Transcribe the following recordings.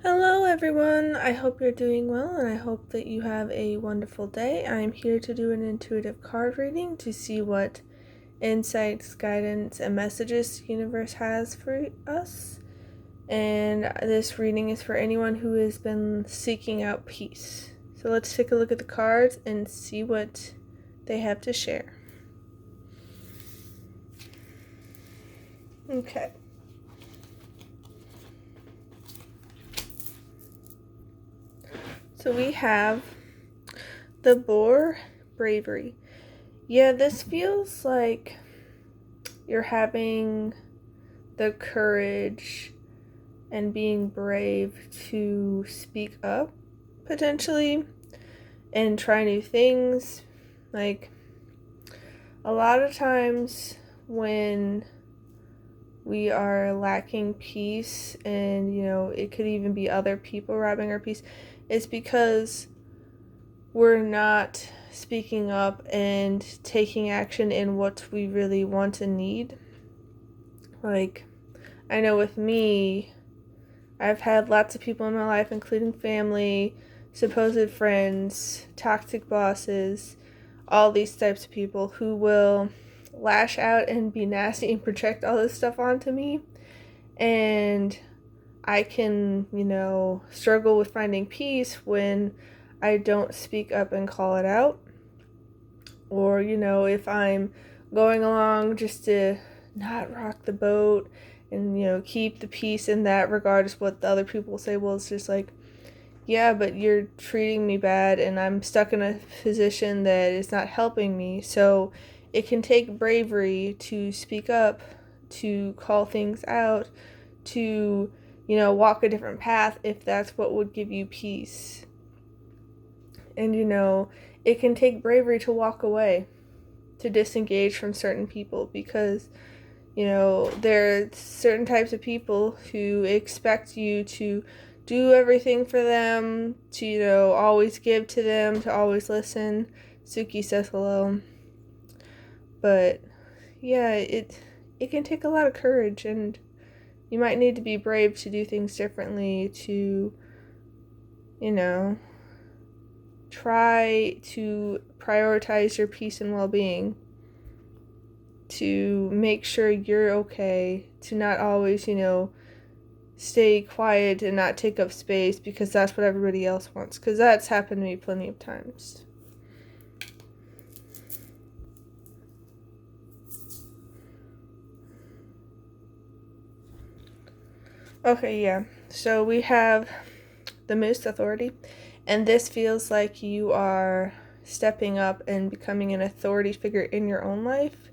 Hello, everyone. I hope you're doing well and I hope that you have a wonderful day. I'm here to do an intuitive card reading to see what insights, guidance, and messages the universe has for us. And this reading is for anyone who has been seeking out peace. So let's take a look at the cards and see what they have to share. Okay. So we have the boar, bravery. Yeah, this feels like you're having the courage and being brave to speak up, potentially, and try new things. Like, a lot of times when we are lacking peace, and, it could even be other people robbing our peace, it's because we're not speaking up and taking action in what we really want and need. Like, I know with me, I've had lots of people in my life, including family, supposed friends, toxic bosses, all these types of people who will lash out and be nasty and project all this stuff onto me. And I can, struggle with finding peace when I don't speak up and call it out. Or, if I'm going along just to not rock the boat and, keep the peace in that regard is what the other people say. Well, it's just like, yeah, but you're treating me bad and I'm stuck in a position that is not helping me. So it can take bravery to speak up, to call things out, to, walk a different path if that's what would give you peace. And, it can take bravery to walk away, to disengage from certain people because, there are certain types of people who expect you to do everything for them, to, always give to them, to always listen. Suki says hello. But, yeah, it can take a lot of courage, and you might need to be brave to do things differently, to, try to prioritize your peace and well-being, to make sure you're okay, to not always, stay quiet and not take up space because that's what everybody else wants, because that's happened to me plenty of times. Okay, yeah. So we have the Moose Authority, and this feels like you are stepping up and becoming an authority figure in your own life.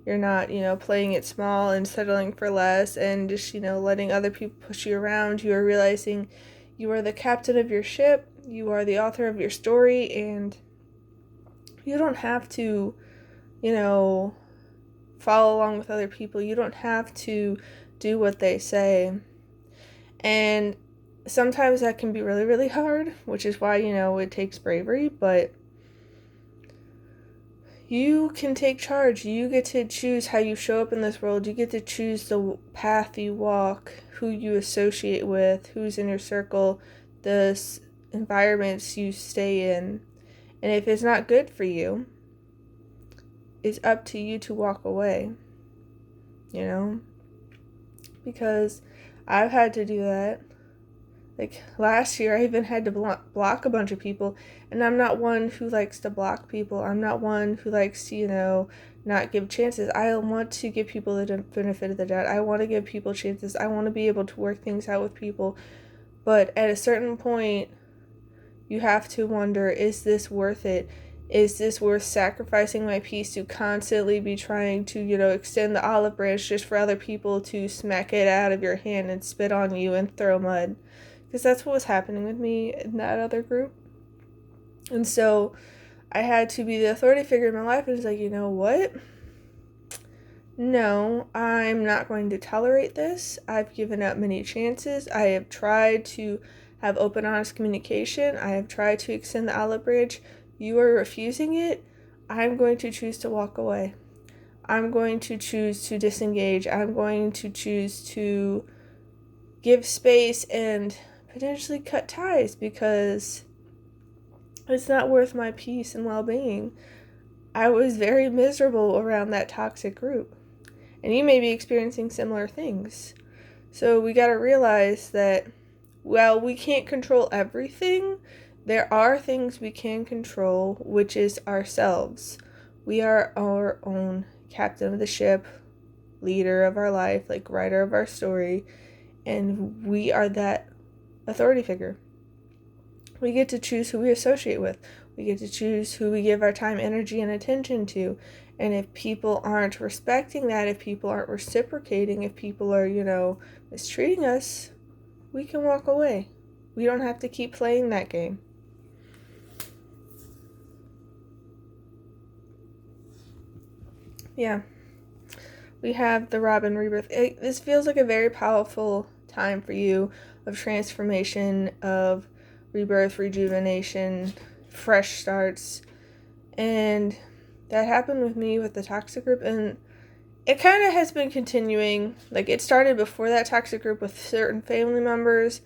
You're not, playing it small and settling for less and just, letting other people push you around. You are realizing you are the captain of your ship, you are the author of your story, and you don't have to, follow along with other people. You don't have to do what they say. And sometimes that can be really, really hard, which is why, it takes bravery, but you can take charge. You get to choose how you show up in this world. You get to choose the path you walk, who you associate with, who's in your circle, the environments you stay in. And if it's not good for you, it's up to you to walk away, because I've had to do that. Like, last year, I even had to block a bunch of people, and I'm not one who likes to block people. I'm not one who likes to, not give chances. I want to give people the benefit of the doubt. I want to give people chances. I want to be able to work things out with people. But at a certain point, you have to wonder, is this worth it? Is this worth sacrificing my peace to constantly be trying to, extend the olive branch just for other people to smack it out of your hand and spit on you and throw mud? Because that's what was happening with me in that other group. And so I had to be the authority figure in my life, and it's like, you know what? No, I'm not going to tolerate this. I've given up many chances. I have tried to have open, honest communication. I have tried to extend the olive branch. You are refusing it. I'm going to choose to walk away. I'm going to choose to disengage. I'm going to choose to give space and potentially cut ties because it's not worth my peace and well-being. I was very miserable around that toxic group. And you may be experiencing similar things. So we got to realize that while we can't control everything, there are things we can control, which is ourselves. We are our own captain of the ship, leader of our life, like writer of our story, and we are that authority figure. We get to choose who we associate with. We get to choose who we give our time, energy, and attention to. And if people aren't respecting that, if people aren't reciprocating, if people are, mistreating us, we can walk away. We don't have to keep playing that game. Yeah. We have the Robin rebirth. This feels like a very powerful time for you of transformation, of rebirth, rejuvenation, fresh starts. And that happened with me with the toxic group, and it kind of has been continuing. Like, it started before that toxic group with certain family members,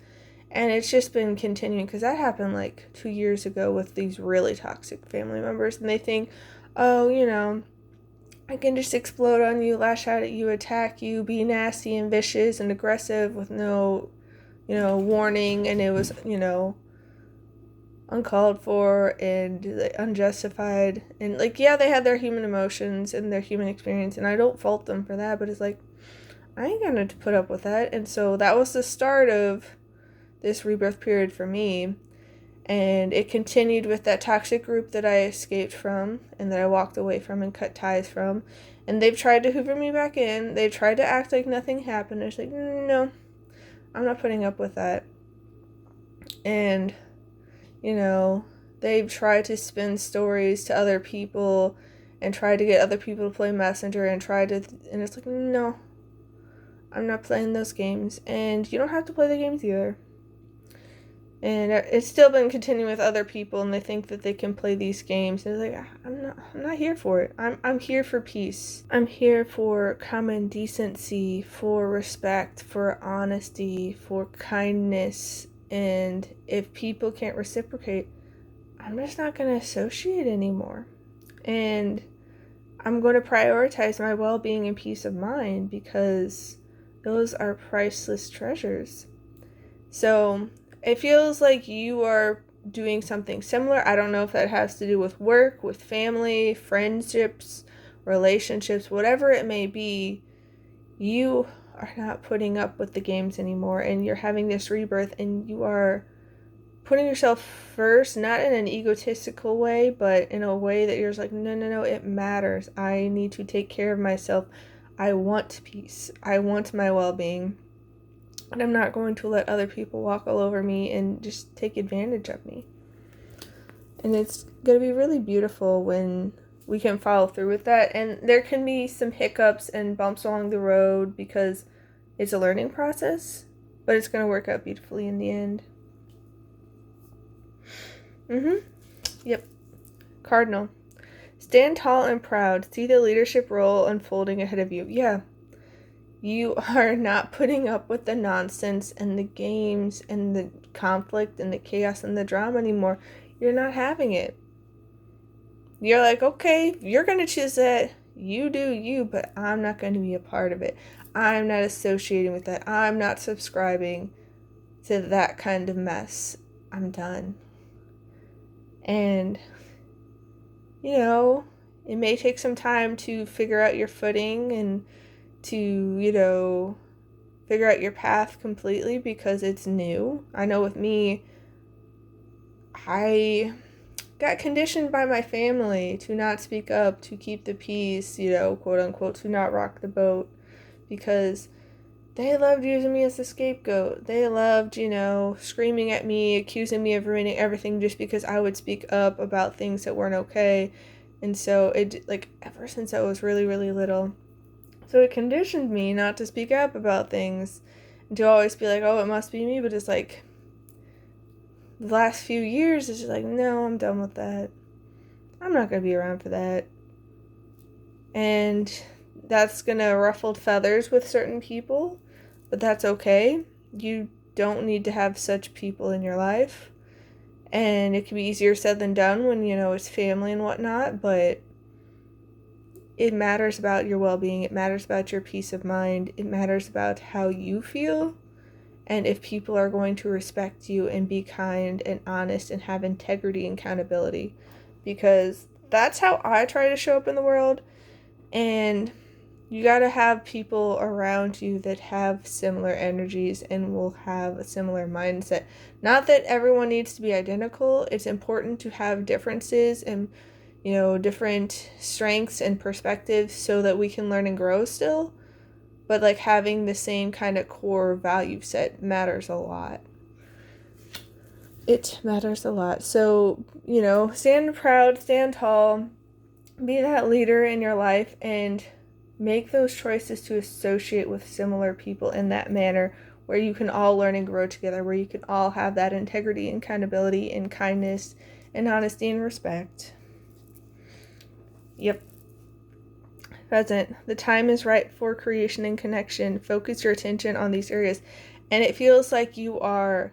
and it's just been continuing because that happened like 2 years ago with these really toxic family members, and they think, oh, I can just explode on you, lash out at you, attack you, be nasty and vicious and aggressive with no, warning, and it was, uncalled for and unjustified. And, yeah, they had their human emotions and their human experience, and I don't fault them for that, but it's like, I ain't gonna put up with that. And so that was the start of this rebirth period for me. And it continued with that toxic group that I escaped from and that I walked away from and cut ties from. And they've tried to hoover me back in. They've tried to act like nothing happened. It's like, no, I'm not putting up with that. And, they've tried to spin stories to other people and tried to get other people to play messenger and it's like, no, I'm not playing those games. And you don't have to play the games either. And it's still been continuing with other people, and they think that they can play these games. And it's like, I'm not here for it. I'm here for peace. I'm here for common decency, for respect, for honesty, for kindness. And if people can't reciprocate, I'm just not going to associate anymore. And I'm going to prioritize my well-being and peace of mind because those are priceless treasures. So it feels like you are doing something similar. I don't know if that has to do with work, with family, friendships, relationships, whatever it may be. You are not putting up with the games anymore, and you're having this rebirth, and you are putting yourself first, not in an egotistical way, but in a way that you're just like, no, it matters. I need to take care of myself. I want peace. I want my well-being. And I'm not going to let other people walk all over me and just take advantage of me. And it's going to be really beautiful when we can follow through with that. And there can be some hiccups and bumps along the road because it's a learning process, but it's going to work out beautifully in the end. Yep. Cardinal. Stand tall and proud. See the leadership role unfolding ahead of you. Yeah. You are not putting up with the nonsense and the games and the conflict and the chaos and the drama anymore. You're not having it. You're like, okay, you're going to choose that. You do you, but I'm not going to be a part of it. I'm not associating with that. I'm not subscribing to that kind of mess. I'm done. And, it may take some time to figure out your footing and to, figure out your path completely because it's new. I know with me, I got conditioned by my family to not speak up, to keep the peace, quote unquote, to not rock the boat because they loved using me as a scapegoat. They loved, screaming at me, accusing me of ruining everything just because I would speak up about things that weren't okay. And so ever since I was really, really little, so it conditioned me not to speak up about things and to always be like, oh, it must be me. But it's like the last few years, it's just like, no, I'm done with that. I'm not going to be around for that. And that's going to ruffle feathers with certain people, but that's okay. You don't need to have such people in your life. And it can be easier said than done when, it's family and whatnot, but it matters about your well-being. It matters about your peace of mind. It matters about how you feel. And if people are going to respect you and be kind and honest and have integrity and accountability. Because that's how I try to show up in the world. And you got to have people around you that have similar energies and will have a similar mindset. Not that everyone needs to be identical. It's important to have differences and, different strengths and perspectives so that we can learn and grow still. But like having the same kind of core value set matters a lot. It matters a lot. So, stand proud, stand tall, be that leader in your life, and make those choices to associate with similar people in that manner where you can all learn and grow together, where you can all have that integrity and accountability and kindness and honesty and respect. Yep. Present. The time is right for creation and connection. Focus your attention on these areas. And it feels like you are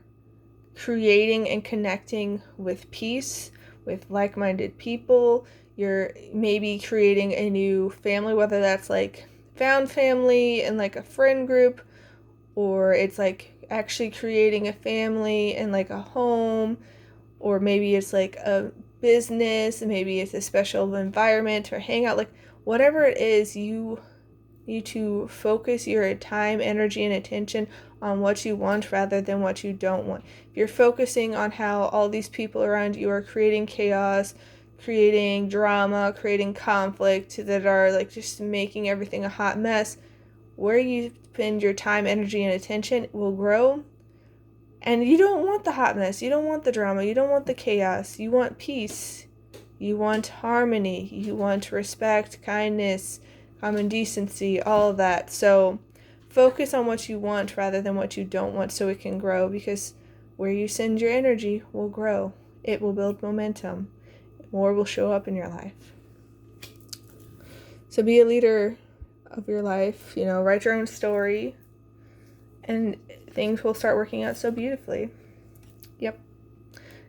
creating and connecting with peace, with like-minded people. You're maybe creating a new family, whether that's like found family and like a friend group, or it's like actually creating a family and like a home, or maybe it's like a business, and maybe it's a special environment or hangout. Like whatever it is, you need to focus your time, energy, and attention on what you want rather than what you don't want. If you're focusing on how all these people around you are creating chaos, creating drama, creating conflict that are like just making everything a hot mess, where you spend your time, energy, and attention will grow. And you don't want the hot mess. You don't want the drama. You don't want the chaos. You want peace. You want harmony. You want respect, kindness, common decency, all of that. So focus on what you want rather than what you don't want so it can grow, because where you send your energy will grow. It will build momentum. More will show up in your life. So be a leader of your life. Write your own story, and things will start working out so beautifully. Yep.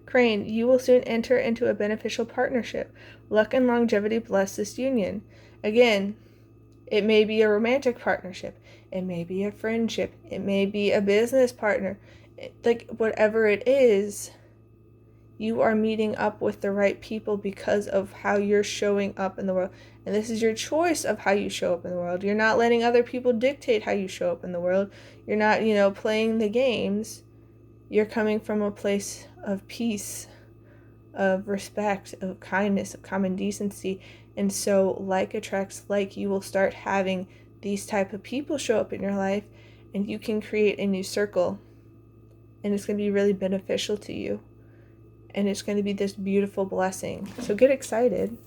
Crane, you will soon enter into a beneficial partnership. Luck and longevity bless this union. Again, it may be a romantic partnership. It may be a friendship. It may be a business partner. Like, whatever it is, you are meeting up with the right people because of how you're showing up in the world. And this is your choice of how you show up in the world. You're not letting other people dictate how you show up in the world. You're not, playing the games. You're coming from a place of peace, of respect, of kindness, of common decency. And so like attracts like, you will start having these type of people show up in your life, and you can create a new circle. And it's going to be really beneficial to you. And it's going to be this beautiful blessing. So get excited.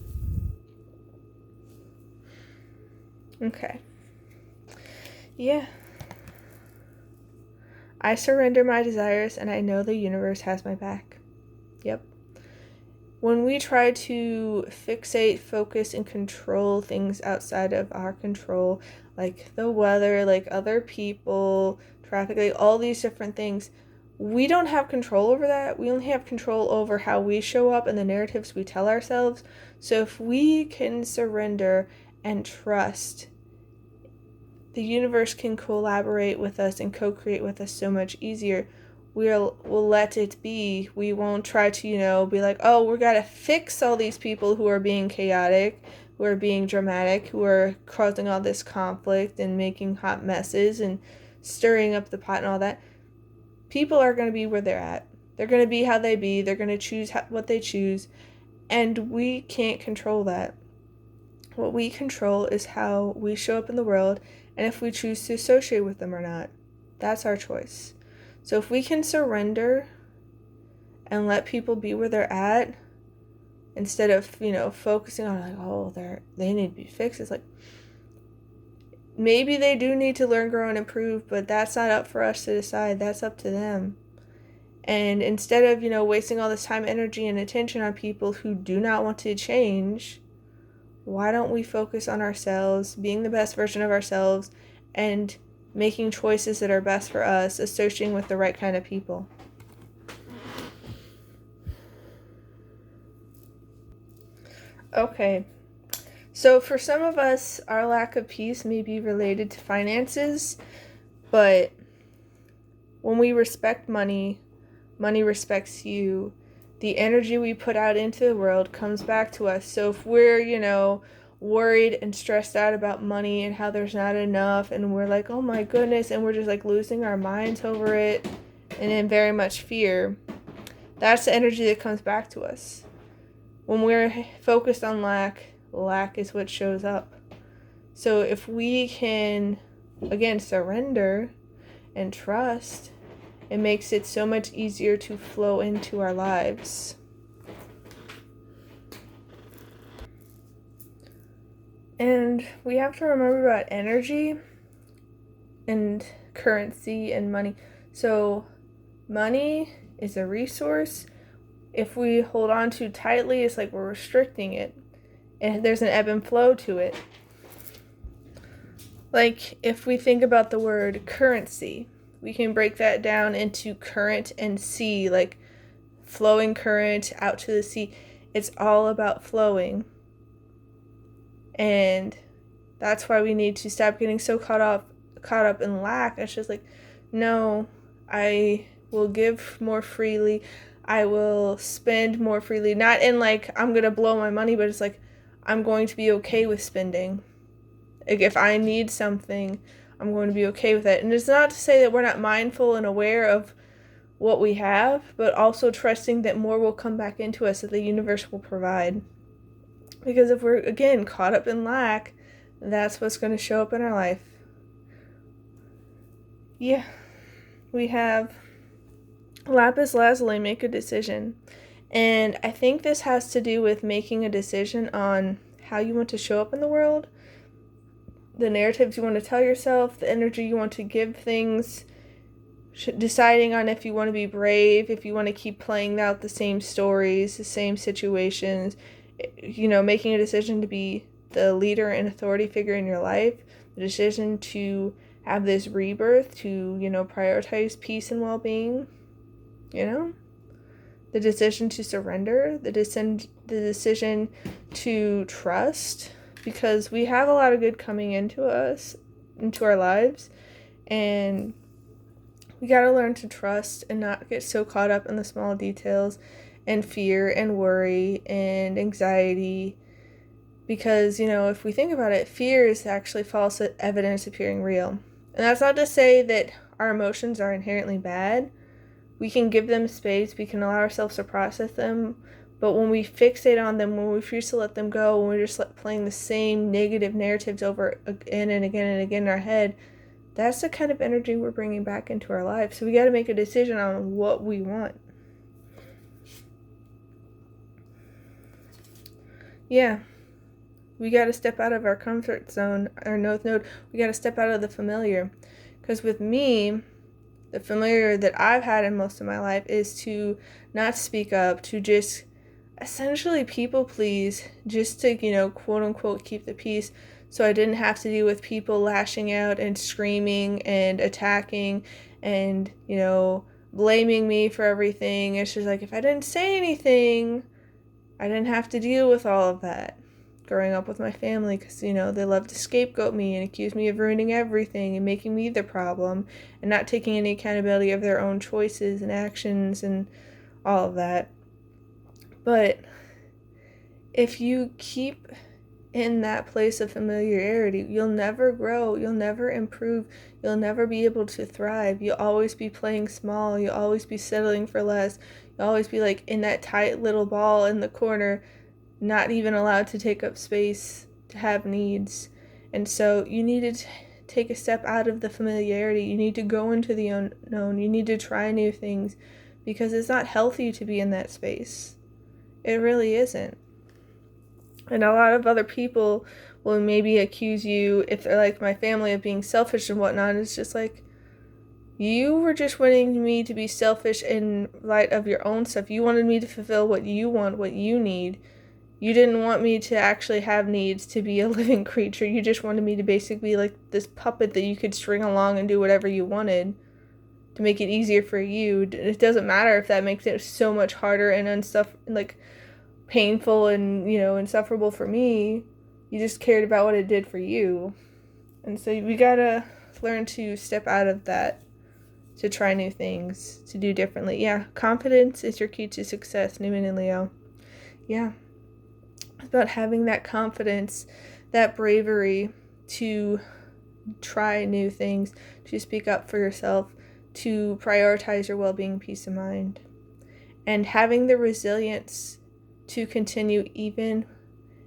Okay. Yeah. I surrender my desires, and I know the universe has my back. Yep. When we try to fixate, focus, and control things outside of our control, like the weather, like other people, traffic, like all these different things, we don't have control over that. We only have control over how we show up and the narratives we tell ourselves. So if we can surrender and trust, the universe can collaborate with us and co-create with us so much easier. We'll let it be. We won't try to, be like, oh, we got to fix all these people who are being chaotic, who are being dramatic, who are causing all this conflict and making hot messes and stirring up the pot and all that. People are going to be where they're at. They're going to be how they be. They're going to choose what they choose. And we can't control that. What we control is how we show up in the world, and if we choose to associate with them or not. That's our choice. So if we can surrender and let people be where they're at, instead of, focusing on like, oh, they need to be fixed. It's like, maybe they do need to learn, grow, and improve, but that's not up for us to decide. That's up to them. And instead of, wasting all this time, energy, and attention on people who do not want to change, why don't we focus on ourselves, being the best version of ourselves, and making choices that are best for us, associating with the right kind of people. Okay. So for some of us, our lack of peace may be related to finances, but when we respect money, money respects you. The energy we put out into the world comes back to us. So if we're, worried and stressed out about money and how there's not enough, and we're like, oh my goodness, and we're just like losing our minds over it and in very much fear, that's the energy that comes back to us. When we're focused on lack is what shows up. So if we can, again, surrender and trust, it makes it so much easier to flow into our lives. And we have to remember about energy and currency and money. So money is a resource. If we hold on too tightly, it's like we're restricting it. And there's an ebb and flow to it. Like if we think about the word currency, we can break that down into current and sea, like flowing current out to the sea. It's all about flowing. And that's why we need to stop getting so caught up in lack. It's just like, no, I will give more freely. I will spend more freely. Not in like, I'm going to blow my money, but it's like, I'm going to be okay with spending. Like if I need something, I'm going to be okay with it. And it's not to say that we're not mindful and aware of what we have, but also trusting that more will come back into us, that the universe will provide. Because if we're, again, caught up in lack, that's what's going to show up in our life. Yeah. We have lapis lazuli, make a decision. And I think this has to do with making a decision on how you want to show up in the world, the narratives you want to tell yourself, the energy you want to give things, deciding on if you want to be brave, if you want to keep playing out the same stories, the same situations, making a decision to be the leader and authority figure in your life, the decision to have this rebirth, to, prioritize peace and well-being, the decision to surrender, the decision to trust, because we have a lot of good coming into our lives, and we got to learn to trust and not get so caught up in the small details and fear and worry and anxiety. Because, if we think about it, fear is actually false evidence appearing real. And that's not to say that our emotions are inherently bad. We can give them space, we can allow ourselves to process them, but when we fixate on them, when we refuse to let them go, when we're just playing the same negative narratives over again and again and again in our head, that's the kind of energy we're bringing back into our life. So we got to make a decision on what we want. Yeah. We got to step out of our comfort zone, our north node. We got to step out of the familiar. Because with me, the familiar that I've had in most of my life is to not speak up, to just essentially people please, just to, quote unquote, keep the peace. So I didn't have to deal with people lashing out and screaming and attacking and, blaming me for everything. It's just like, if I didn't say anything, I didn't have to deal with all of that. Growing up with my family, because, they love to scapegoat me and accuse me of ruining everything and making me the problem and not taking any accountability of their own choices and actions and all of that. But if you keep in that place of familiarity, you'll never grow, you'll never improve, you'll never be able to thrive. You'll always be playing small, you'll always be settling for less, you'll always be like in that tight little ball in the corner, not even allowed to take up space, to have needs. And so you need to take a step out of the familiarity. You need to go into the unknown. You need to try new things, because it's not healthy to be in that space. It really isn't. And a lot of other people will maybe accuse you, if they're like my family, of being selfish and whatnot. It's just like, you were just wanting me to be selfish in light of your own stuff. You wanted me to fulfill what you want, what you need. You didn't want me to actually have needs, to be a living creature. You just wanted me to basically be like this puppet that you could string along and do whatever you wanted to make it easier for you. It doesn't matter if that makes it so much harder and painful and, insufferable for me. You just cared about what it did for you. And so we gotta learn to step out of that, to try new things, to do differently. Yeah, confidence is your key to success, Newman and Leo. Yeah. It's about having that confidence, that bravery to try new things, to speak up for yourself, to prioritize your well-being, peace of mind, and having the resilience to continue even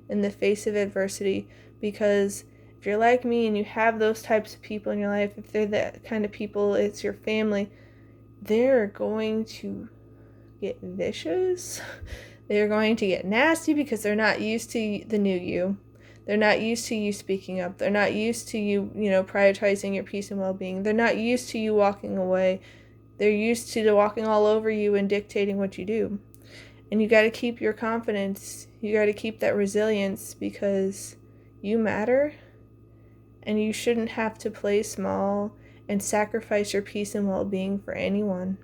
in the face of adversity. Because if you're like me and you have those types of people in your life, if they're that kind of people, it's your family, they're going to get vicious. They're going to get nasty because they're not used to the new you. They're not used to you speaking up. They're not used to you, prioritizing your peace and well-being. They're not used to you walking away. They're used to walking all over you and dictating what you do. And you got to keep your confidence. You got to keep that resilience, because you matter, and you shouldn't have to play small and sacrifice your peace and well-being for anyone.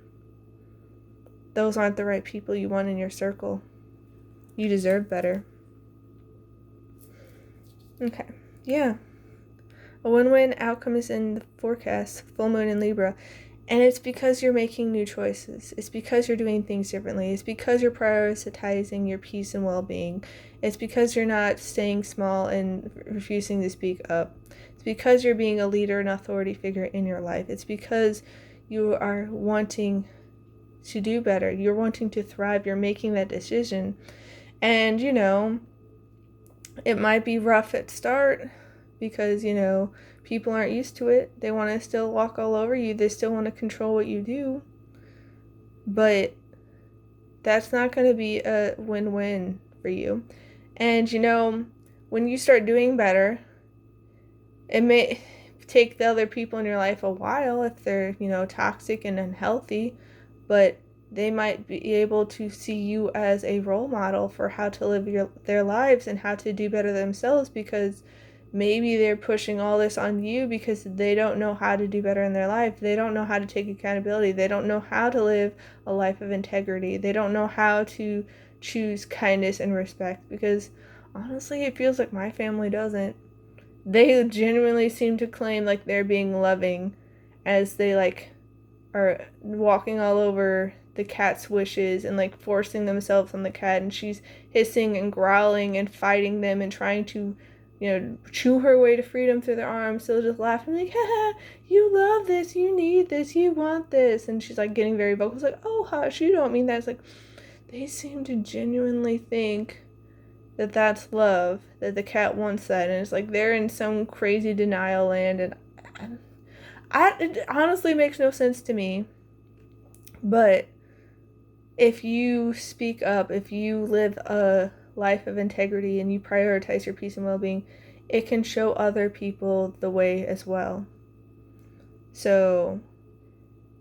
Those aren't the right people you want in your circle. You deserve better. Okay, yeah. A win-win outcome is in the forecast, full moon in Libra. And it's because you're making new choices. It's because you're doing things differently. It's because you're prioritizing your peace and well-being. It's because you're not staying small and refusing to speak up. It's because you're being a leader and authority figure in your life. It's because you are wanting to do better. You're wanting to thrive. You're making that decision. And, it might be rough at start because, people aren't used to it. They want to still walk all over you. They still want to control what you do. But that's not going to be a win-win for you. And, when you start doing better, it may take the other people in your life a while if they're, toxic and unhealthy, but they might be able to see you as a role model for how to live their lives and how to do better themselves, because maybe they're pushing all this on you because they don't know how to do better in their life. They don't know how to take accountability. They don't know how to live a life of integrity. They don't know how to choose kindness and respect, because honestly, it feels like my family doesn't. They genuinely seem to claim like they're being loving as they are walking all over the cat's wishes and forcing themselves on the cat, and she's hissing and growling and fighting them and trying to chew her way to freedom through their arms. So they'll just laugh and like, haha, you love this, you need this, you want this. And she's getting very vocal. It's like, oh hush, you don't mean that. It's they seem to genuinely think that that's love, that the cat wants that, and it's they're in some crazy denial land, and it honestly makes no sense to me. But if you speak up, if you live a life of integrity and you prioritize your peace and well-being, it can show other people the way as well. So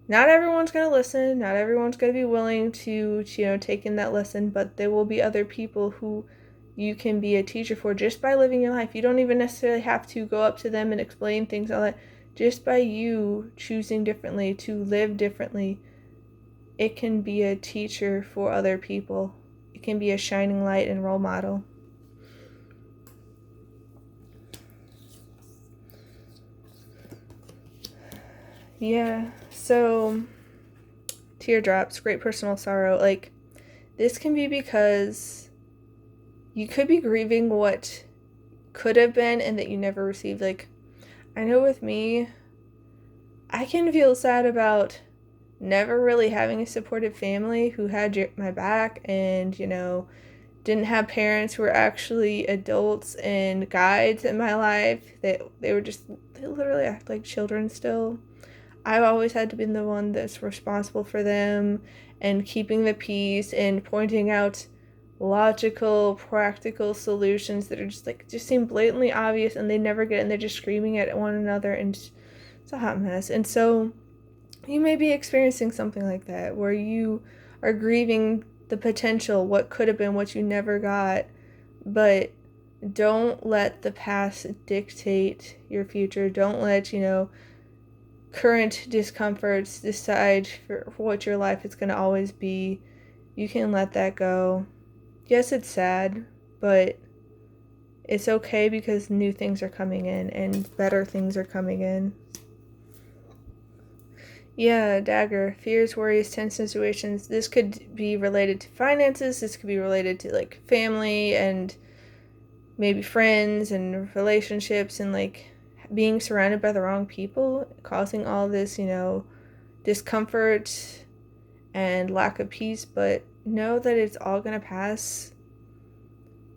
not everyone's going to listen, not everyone's going to be willing to take in that lesson, but there will be other people who you can be a teacher for just by living your life. You don't even necessarily have to go up to them and explain things, all that. Just by you choosing differently, to live differently, it can be a teacher for other people. It can be a shining light and role model. Yeah, so teardrops, great personal sorrow. This can be because you could be grieving what could have been and that you never received. I know with me, I can feel sad about never really having a supportive family who had my back and, didn't have parents who were actually adults and guides in my life. They literally act like children still. I've always had to be the one that's responsible for them and keeping the peace and pointing out logical, practical solutions that are just seem blatantly obvious, and they never get it, and they're just screaming at one another, and it's a hot mess. And so you may be experiencing something like that, where you are grieving the potential, what could have been, what you never got, but don't let the past dictate your future. Don't let, current discomforts decide for what your life is going to always be. You can let that go. Yes, it's sad, but it's okay because new things are coming in and better things are coming in. Yeah, dagger. Fears, worries, tense situations. This could be related to finances. This could be related to like family and maybe friends and relationships and like being surrounded by the wrong people, causing all this, discomfort and lack of peace. But know that it's all going to pass.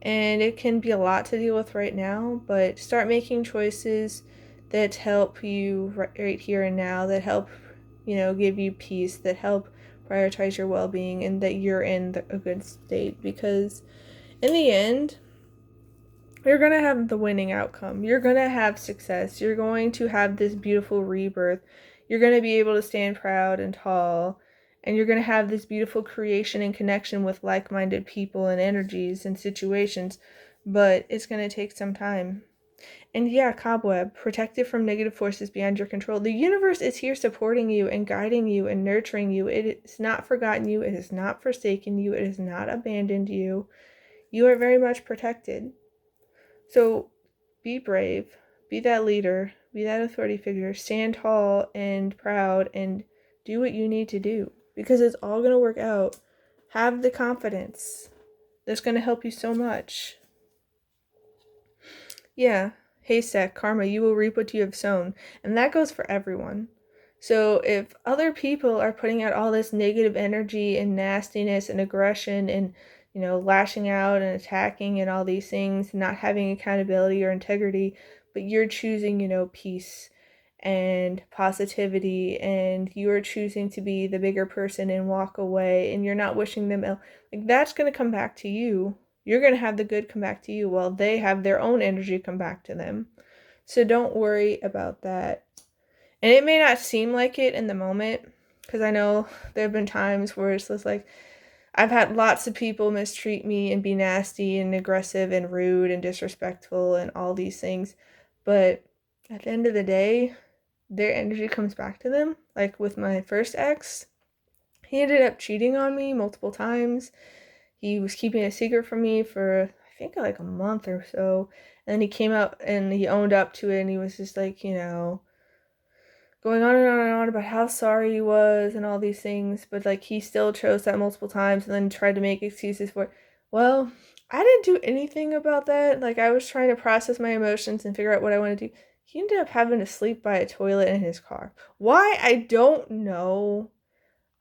And it can be a lot to deal with right now, but start making choices that help you right here and now, that help, give you peace, that help prioritize your well-being, and that you're in a good state. Because in the end, you're going to have the winning outcome. You're going to have success. You're going to have this beautiful rebirth. You're going to be able to stand proud and tall. And you're going to have this beautiful creation and connection with like-minded people and energies and situations. But it's going to take some time. And yeah, cobweb, protected from negative forces beyond your control. The universe is here supporting you and guiding you and nurturing you. It has not forgotten you. It has not forsaken you. It has not abandoned you. You are very much protected. So be brave, be that leader, be that authority figure, stand tall and proud, and do what you need to do, because it's all going to work out. Have the confidence. That's going to help you so much. Yeah, haystack, karma, you will reap what you have sown. And that goes for everyone. So if other people are putting out all this negative energy and nastiness and aggression and lashing out and attacking and all these things, not having accountability or integrity, but you're choosing, peace and positivity, and you are choosing to be the bigger person and walk away, and you're not wishing them ill, like that's going to come back to you. You're going to have the good come back to you while they have their own energy come back to them. So don't worry about that. And it may not seem like it in the moment, because I know there have been times where it's just like, I've had lots of people mistreat me and be nasty and aggressive and rude and disrespectful and all these things. But at the end of the day, their energy comes back to them. Like with my first ex, he ended up cheating on me multiple times. He was keeping a secret from me for, I think, like a month or so. And then he came out and he owned up to it, and he was just like, going on and on and on about how sorry he was and all these things, but like he still chose that multiple times and then tried to make excuses for it. Well, I didn't do anything about that. Like, I was trying to process my emotions and figure out what I wanted to do. He ended up having to sleep by a toilet in his car. Why? I don't know.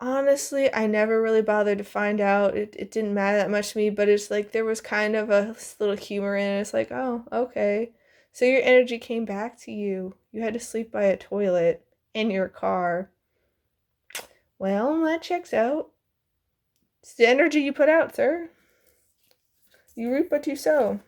Honestly, I never really bothered to find out. It didn't matter that much to me, but it's like there was kind of a little humor in it. It's like, oh, okay. So your energy came back to you. You had to sleep by a toilet in your car. Well, that checks out. It's the energy you put out, sir. You reap what you sow.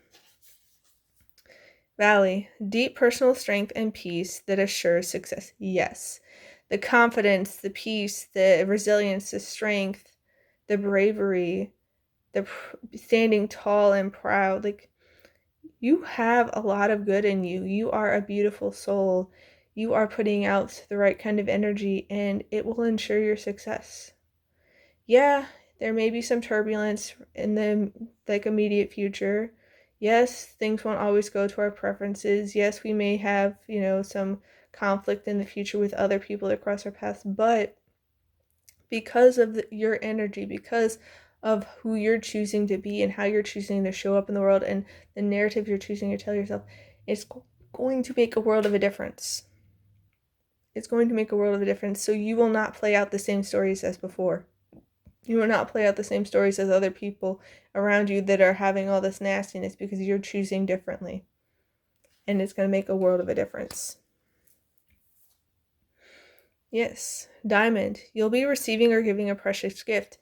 Valley, deep personal strength and peace that assures success. Yes. The confidence, the peace, the resilience, the strength, the bravery, the standing tall and proud. Like, you have a lot of good in you. You are a beautiful soul. You are putting out the right kind of energy, and it will ensure your success. Yeah, there may be some turbulence in the immediate future. Yes, things won't always go to our preferences. Yes, we may have, some conflict in the future with other people that cross our paths, but because of your energy, because of who you're choosing to be and how you're choosing to show up in the world and the narrative you're choosing to tell yourself, it's going to make a world of a difference. It's going to make a world of a difference. So you will not play out the same stories as before. You will not play out the same stories as other people around you that are having all this nastiness, because you're choosing differently. And it's going to make a world of a difference. Yes, Diamond, you'll be receiving or giving a precious gift.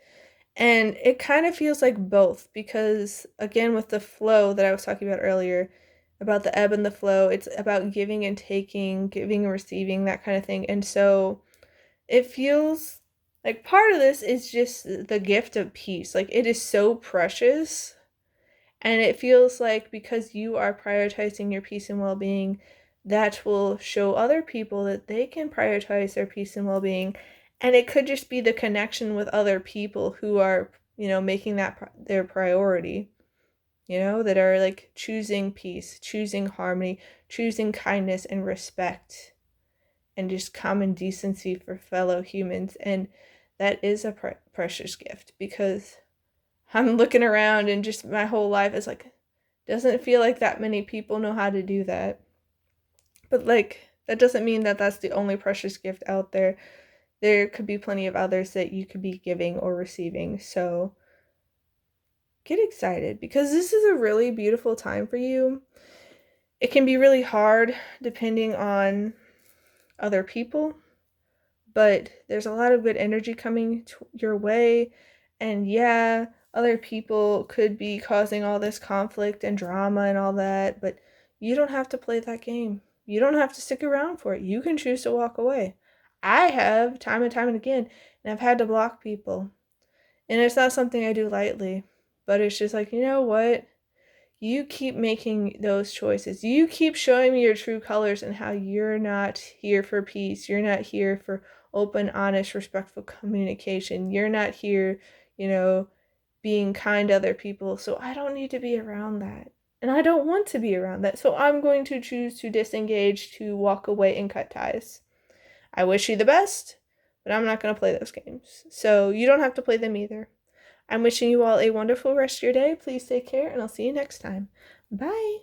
And it kind of feels like both, because again, with the flow that I was talking about earlier, about the ebb and the flow, it's about giving and taking, giving and receiving, that kind of thing. And so it feels like part of this is just the gift of peace. Like, it is so precious, And it feels like because you are prioritizing your peace and well-being, that will show other people that they can prioritize their peace and well-being. And it could just be the connection with other people who are, making that their priority, that are like choosing peace, choosing harmony, choosing kindness and respect, and just common decency for fellow humans. And that is a precious gift, because I'm looking around and just my whole life is like, doesn't feel like that many people know how to do that. But like, that doesn't mean that that's the only precious gift out there. There could be plenty of others that you could be giving or receiving. So get excited, because this is a really beautiful time for you. It can be really hard depending on other people, but there's a lot of good energy coming your way. And yeah, other people could be causing all this conflict and drama and all that, but you don't have to play that game. You don't have to stick around for it. You can choose to walk away. I have time and time and again, and I've had to block people. And it's not something I do lightly, but it's just like, you know what? You keep making those choices. You keep showing me your true colors and how you're not here for peace. You're not here for open, honest, respectful communication. You're not here, being kind to other people. So I don't need to be around that. And I don't want to be around that. So I'm going to choose to disengage, to walk away and cut ties. I wish you the best, but I'm not going to play those games. So you don't have to play them either. I'm wishing you all a wonderful rest of your day. Please take care, and I'll see you next time. Bye.